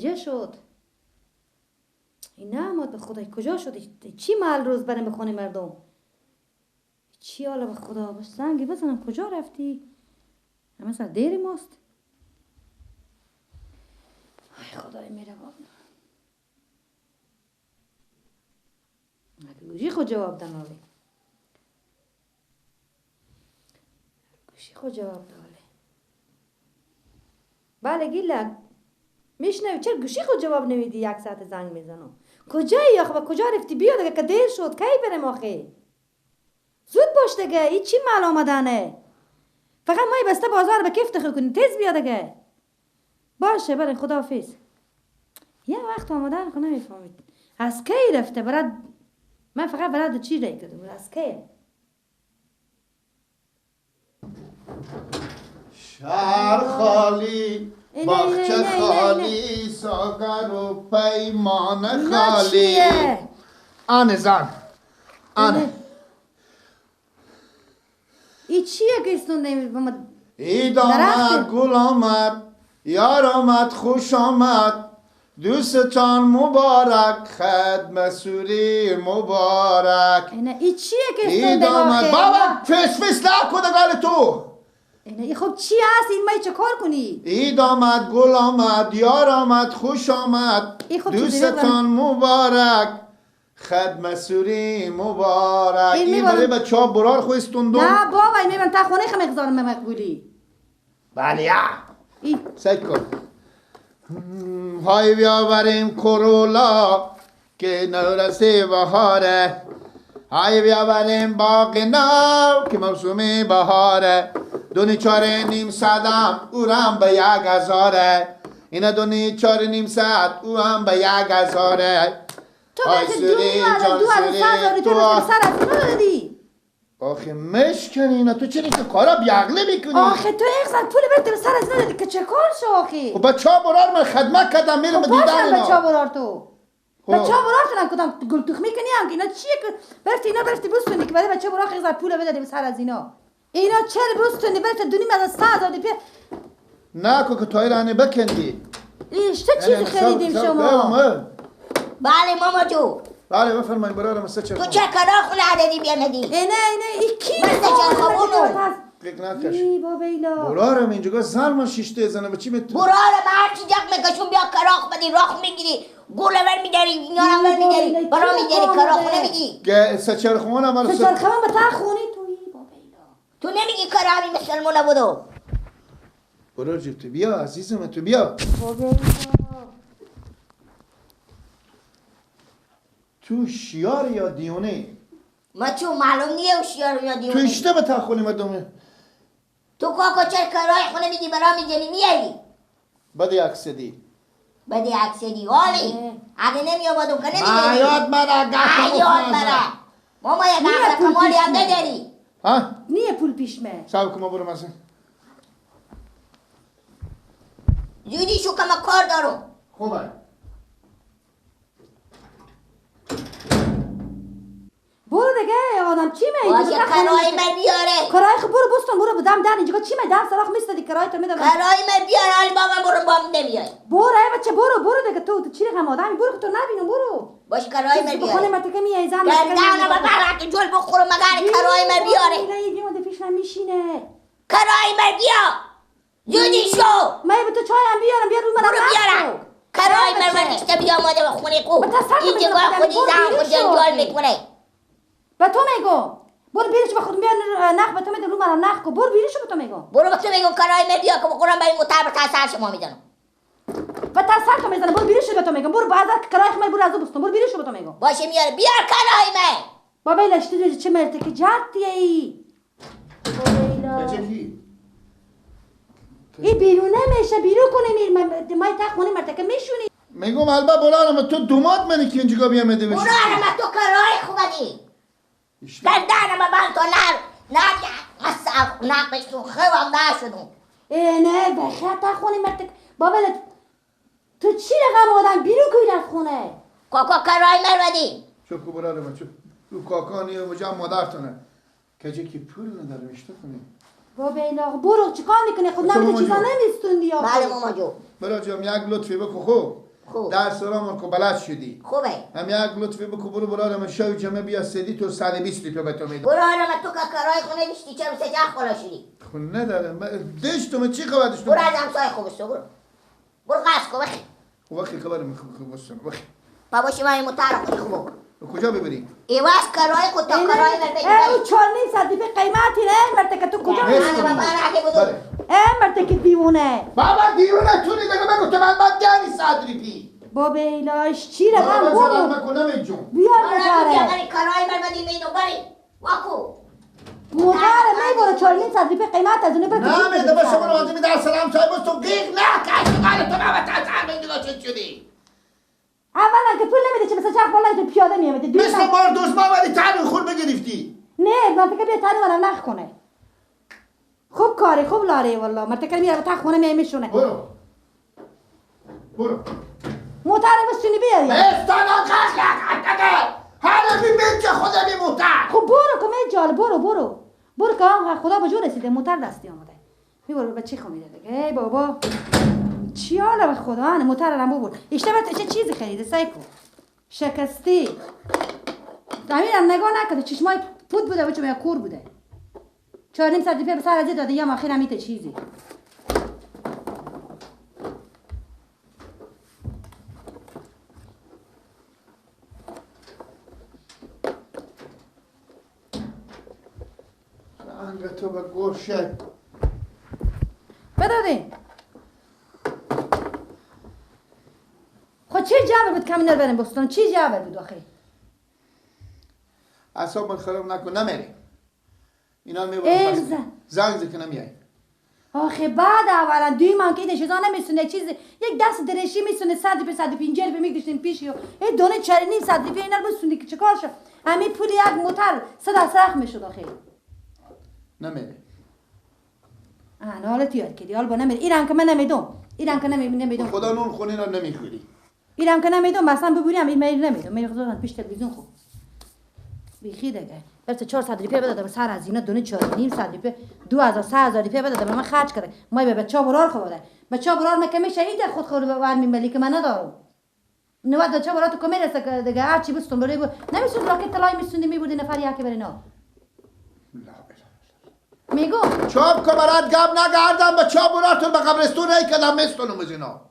نتیجه شد. این نعمت به خدای کجا شد؟ چی مال روز بریم بخونه مردم؟ چی حالا به خدا باش زنگی بزنم کجا رفتی؟ همه سر دیر ماست. ای خدای مهربان. گوشی خود جواب دن آلی. گوشی خود جواب دن آلی. بله گیلک میشنوی چرا گوشی خود جواب نمیدی؟ 1 ساعت زنگ میزنم. کجایی آخه؟ با کجا رفتی؟ بیا دیگه که دیر شد. کی برم آخه؟ زود باش دیگه. این چی مال آمدنه؟ فقط مای بسته بازار به کیف دخل کنی. تیز بیا دیگه. باشه برای خداحافظ. یه وقت آمدن خود نمیفهمید. از کی رفته برات؟ من فقط برات چی رای کردم؟ از کی؟ شهر خالی، باغچه خالی، ساغر و پیمان خالی. آن زن آن این چیه که استون نمید؟ عید آمد، گل آمد، یار آمد، خوش آمد، دوستان مبارک، خدمت سوری مبارک. این چیه که استون عید آمد. بابا فس نکن دگال تو. این خب چی هست؟ این مای چه کار کنی؟ عید آمد، گل آمد، یار آمد، خوش آمد، دوستان مبارک، خدمت سوری مبارک. این برای بچه ها برار خویستوندم. نه بابا این میبرم تا خونه خمقزارم مقبولی. بله یا سید کن. های بیاوریم کرولا که نورسه بهاره، های بیاوریم باغ نو که موسم بهاره. دونی 4 نیم ساعتم او هم به 1000. اینا دونی 4 نیم ساعت او هم به 1000. تو که دونی مالا 2000 تو سر از اینو دادی. آخه مشکنی اینا تو چرا که کارا بیاغله میکنی؟ آخه تو یک سر پول برد به سر از اینو دادی که چه کار شو آخه؟ خب بچه ها برار من خدمت کردم میرم دیدن اینا. بچه ها برار تو بچه ها برار تو نکدام گل تخمی کنی هم که اینا چیه که برفتی اینا برفتی بستونی که برای بچه برار خیلی پول بدادی به سر از اینا. اینا چرا بستونی برفتی دونی مالا 100 دادی پی نه که توی رانه بکندی. ایش چه چیزی خریدیم شما؟ بله ماما جو. بله بفرمایید برارم سه چرخ. تو چه کراخ عددی بیامدی؟ نه ای کی؟ من سه چرخونو. فکر نکش. بابیلا. برارم اینجا زلم شیشته زنه به چی میتونی؟ برارم هر چی جک میکشون بیا کراخ بدی راخ میگیری. گوله ور میداری اینا رو ور میداری. برا میداری کراخ نمیگی. که سه چرخونه من سه چرخونه به تا خونی تویی بابیلا. تو نمیگی کرامی مسلمونه بودو. برار جیب تو بیا عزیزم تو بیا. بابیلا. تو شیار یا دیونه؟ ما چون معلوم نیه و شیار یا دیونه. تو اشته به تخونی مدومه. تو کاکو چر کرای خونه میدی برا میجنی میایی. بده اکسدی. بده اکسدی والی. اگه نمیابادم که نمیداری. معیاد مرا گفت معیاد مرا. ماما یک اقل کمالی هم نداری. ها؟ نیه پول پیشمه. سب کما برو مثلا. زودی شو که ما کار دارم. خوبه. برو دیگه آدم چی می؟ باشه کرای من بیاره. کرای خب برو بستون برو بدم در اینجا چی می؟ دم سراخ میستدی کرای تو میدم. کرای من بیاره حالی بابا برو بام نمیای. برو ای بچه برو دیگه تو چی رقم آدمی برو که تو نبینم برو. باشه کرای من بیاره. بخونه مرتکه میای زن. گردانه با برک جل بخورم مگر کرای من بیاره. میره بیمونده پیش نمیشینه. کرای من بیا. زودی شو. من به تو چای هم بیارم بیا رو من. برو بیارم. کرای من کشته بیا آماده و خونه کو. این جگاه خودی زن خود جنجال میکنه. به تو میگم برو بیرش به خودم بیار نخ به تو میگم رو منم نخ کو برو بیرش به تو میگم. برو به تو میگم کرای من بیا که بخورم برای مطابق تاثیر شما میزنم. و تاثیر تو میزنم برو بیرش به تو میگم برو بازار کرای خمر برو از بستون برو بیرش به تو میگم. باشه میاره بیار کرای من. بابا لشتی چه مرتکه جاتی ای. چه کی؟ ای بیرونه میشه بیرون کنی میر مای تا خونه مرتکه میشونی. میگم البته برارم تو دومات منی که اینجا بیامده بشی. برارم تو کرای خوبی. گردانه ما بان تو نه مساق ناقصو خوام نشدم. نه بخیر تا خونه مرتکه بابا تو چی رقم آدم بیرون کوی رفت خونه. کاکا کرای مردی. چو برارم چو تو کاکانی و مجا مادرتونه. که کی پول نداره میشته کنی. بابا برو چیکار میکنی خود نمیده چیزا نمیستوندی یا. بله ماما جو. برا جام یک لطفی بکن خو. خوب. در سلام که بلد شدی خوبه. هم یک لطفی بکو برو برای من شو جمعه بیا سدی تو 120 روپیه به تو میدم. برو حالا تو که کرای خونه نیستی چرا سه جخ بالا شدی؟ خون ندارم دشتم چی خبر دشتم؟ برو از همسایه خوب است برو. برو قصد کن بخی. وقتی خبر میخوام بستم وقتی. باباشی من این مطرح کنی خوب. کجا ببری؟ ایواز کرای خود تا کرای من بگی. او 4.5 روپیه قیمتی نه مرته که تو کجا نه می‌ری؟ بابا راه بودو. مرته که دیوونه. بابا دیونه تو دیگه بگو تو من گنی 100 روپیه. بابا ایلاش چی رو من بابا زرم برو نکنم جون. بیا من موتاره بیا کرای من بدی میدو بری. واکو. موتاره می برو 4.5 روپیه قیمت از اونه بکن نه میده باشه برو آدمی در سلام چای بست تو گیگ نکش مال تو بابا تا من دیگه چه شدی؟ اولا که پول نمیده چه مثل چرخ بالای تو پیاده میامده مثل بار دوست ما ولی تنو خور بگرفتی. نه مرتکه بیا تنی منم نخ کنه خوب کاری خوب لاره والله مرتکه میره تا خونه میای میشونه برو موتر بستونی بیاری استانا کش یک حالا ببین که خدا بی موتر. خب برو که می جال برو که آقا خدا به جور رسیده موتر دستی آمده می برو بچه خو میره دیگه ای بابا چی حالا به خدا آنه موتر رو ببر اشتباه چه چیزی خریده سایکو شکستی امیرم نگاه نکرده چشمای پود بوده بچه یا کور بوده 4.5 روپیه به سر ازی داده یا آخر همیته چیزی انگه تو به گوشه بدادین خود چه جواب بود کامینر بریم بستان چی جواب بود آخه اصاب من خراب نکن نمیری اینا ای میبرم زن. زنگ که نمیای آخه بعد اولا دوی من که نشوزا نمیسونه چیز یک دست درشی میسونه 100 روپیه 150 روپیه میگذاشتیم پیشی و ای دونه 4.5 روپیه اینا رو بسونی که چیکار شد همین پول یک موتر 100 سخت میشد آخه نمیری آن حالت یاد کردی حال با نمیری ایران که من نمیدم خدا نون خونی رو نمیخوری ایران که نمیدم مثلا ببوریم این میل نمیدم میل خدا پیش تلویزیون خوب بیخی دیگه البته 400 روپیه بده سر از اینا دونه 4.5 روپیه 2000 3000 روپیه بده من خرج کرده ما به بچا برار خوده بچا برار میشه ایده خود ور میملی که من ندارم نو بچا برار تو کمیرسه دیگه هر چی بستون بری نمیسون راکت طلای میسوندی میبردی نفر یکی برینا میگو چوب که برات گب نگردم به چوب براتون به قبرستون ای کدم مستونم از اینا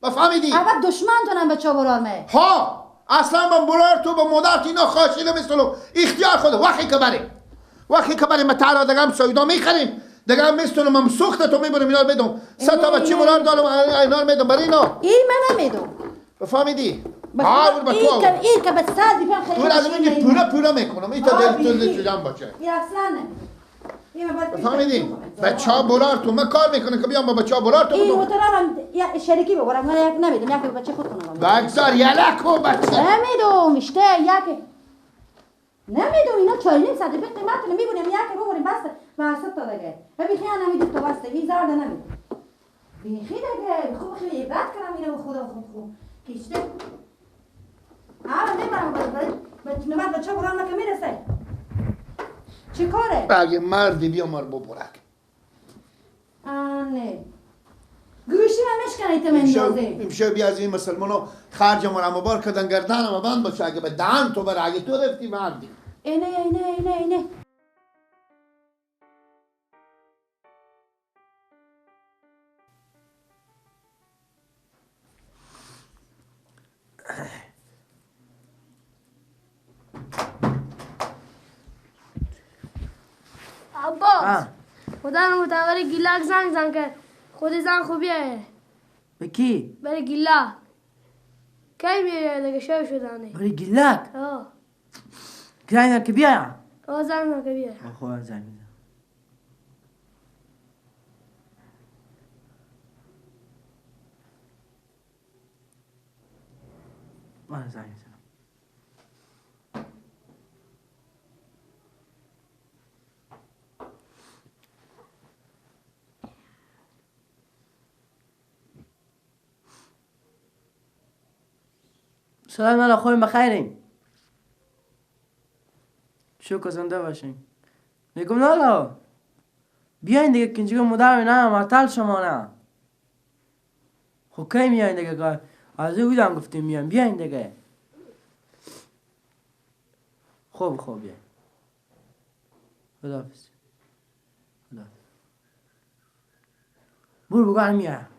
بفهمیدی؟ اول دشمن تونم بچا برار می ها اصلا من برار تو به مدرت اینا خاشیده مستونم اختیار خود وقتی که بریم متعرا دگم سویدا میخریم دگم مستونم هم سخت تو میبریم اینا رو بدم سه تا بچه برار دارم اینا رو میدم برای اینا این من نمیدم بفهمیدی؟ ها بود به تو این که به صد بیفهم خیلی تو از اینکه پورا میکنم این تا دل جمع باشه این اصلا نمیدم بفهمیدی؟ بچه ها برار تو من کار میکنه که بیام با بچه ها برار تو این بدم موتورم شریکی ببرم من یک نمیدم یک بچه خود کنم بگذار یلکو بچه نمیدم اشته یک نمیدم اینا 4.5 روپیه قیمت نمیبونیم یک ببریم بس واسه تا دیگه ببین خیلی نمیدم تو بس این زرد نمیدم بیخی دیگه خوب خیلی عبرت کنم اینو خدا خوب کشته نمیبرم به نمت بچه برام نکه میرسه چی کاره؟ اگه مردی بیا مار ببرک نه گوشی هم مشکنه تو مندازه امشب بیا از این مسلمانو خرج مرا بار کردن گردنم بند باشه اگه به دهن تو بره اگه تو رفتی مردی اینه عباس خدا رو متوری گیلاک زنگ کرد خود زن خوبیه به کی؟ برای گیلا کی میره دیگه شو شدنه برای گیلک؟ آه گراینا که بیایم زنگ که بیاره خودم زنگ میزنم من زنگ میزنم سلام علیکم خوبیم بخیریم شکر زنده باشین میگم نه بیاین دیگه کنجگو مدرمی نه معطل شما نه خب کی میاین دیگه از او بودم گفتیم میان بیاین دیگه. خوب بیاین. خداحافظ. برو بگو میام.